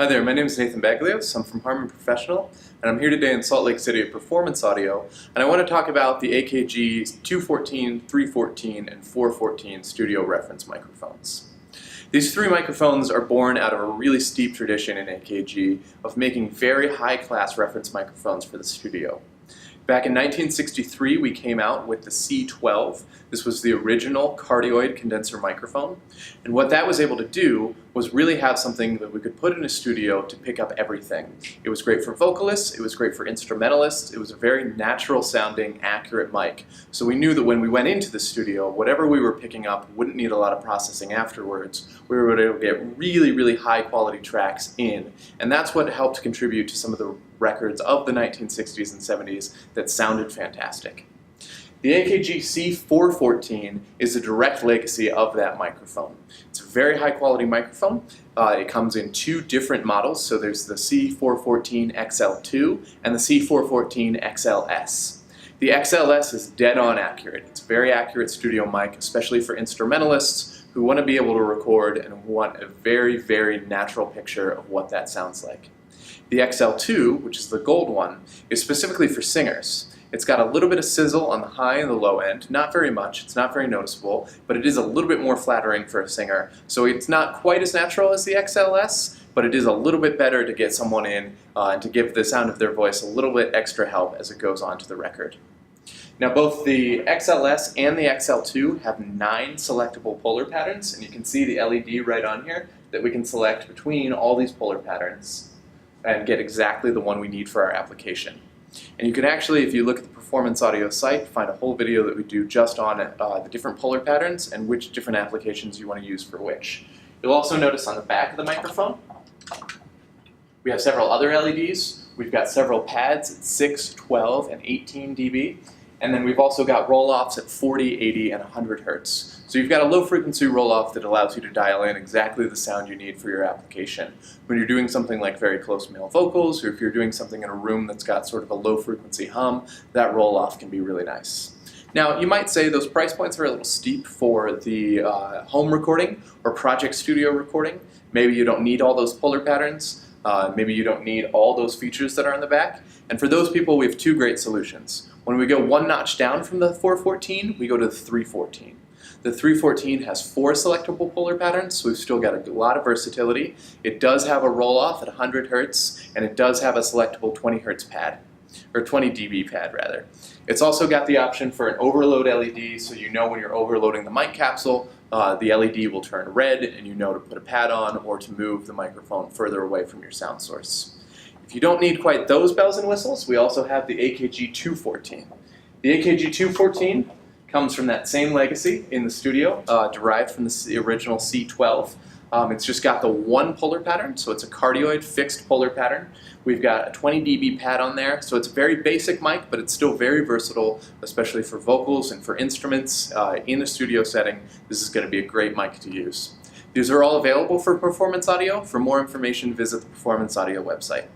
Hi there, my name is Nathan Baglyos. I'm from Harman Professional, and I'm here today in Salt Lake City at Performance Audio, and I want to talk about the AKG C214, C314, and C414 studio reference microphones. These three microphones are born out of a really steep tradition in AKG of making very high-class reference microphones for the studio. Back in 1963, we came out with the C12. This was the original cardioid condenser microphone. And what that was able to do was really have something that we could put in a studio to pick up everything. It was great for vocalists, it was great for instrumentalists, it was a very natural sounding, accurate mic. So we knew that when we went into the studio, whatever we were picking up wouldn't need a lot of processing afterwards. We were able to get really, really high quality tracks in. And that's what helped contribute to some of the records of the 1960s and 70s that sounded fantastic. The AKG C414 is a direct legacy of that microphone. It's a very high quality microphone. It comes in two different models, so there's the C414 XL2 and the C414 XLS. The XLS is dead on accurate. It's a very accurate studio mic, especially for instrumentalists who want to be able to record and who want a very, very natural picture of what that sounds like. The XL2, which is the gold one, is specifically for singers. It's got a little bit of sizzle on the high and the low end, not very much, it's not very noticeable, but it is a little bit more flattering for a singer. So it's not quite as natural as the XLS, but it is a little bit better to get someone in and to give the sound of their voice a little bit extra help as it goes onto the record. Now both the XLS and the XL2 have 9 selectable polar patterns, and you can see the LED right on here that we can select between all these polar patterns and get exactly the one we need for our application. And you can actually, if you look at the Performance Audio site, find a whole video that we do just on the different polar patterns and which different applications you want to use for which. You'll also notice on the back of the microphone, we have several other LEDs. We've got several pads at 6, 12, and 18 dB. And then we've also got roll-offs at 40, 80, and 100 Hertz. So you've got a low-frequency roll-off that allows you to dial in exactly the sound you need for your application. When you're doing something like very close male vocals, or if you're doing something in a room that's got sort of a low-frequency hum, that roll-off can be really nice. Now, you might say those price points are a little steep for the home recording or project studio recording. Maybe you don't need all those polar patterns. Maybe you don't need all those features that are on the back. And for those people, we have two great solutions. When we go one notch down from the 414, we go to the 314. The 314 has 4 selectable polar patterns, so we've still got a lot of versatility. It does have a roll-off at 100 Hertz, and it does have a selectable 20 Hertz pad, or 20 dB pad rather. It's also got the option for an overload LED, so you know when you're overloading the mic capsule, the LED will turn red, and you know to put a pad on or to move the microphone further away from your sound source. If you don't need quite those bells and whistles, we also have the AKG 214. The AKG 214 comes from that same legacy in the studio, derived from the original C12. It's just got the one polar pattern, so it's a cardioid fixed polar pattern. We've got a 20 dB pad on there, so it's a very basic mic, but it's still very versatile, especially for vocals and for instruments in a studio setting. This is going to be a great mic to use. These are all available for Performance Audio. For more information, visit the Performance Audio website.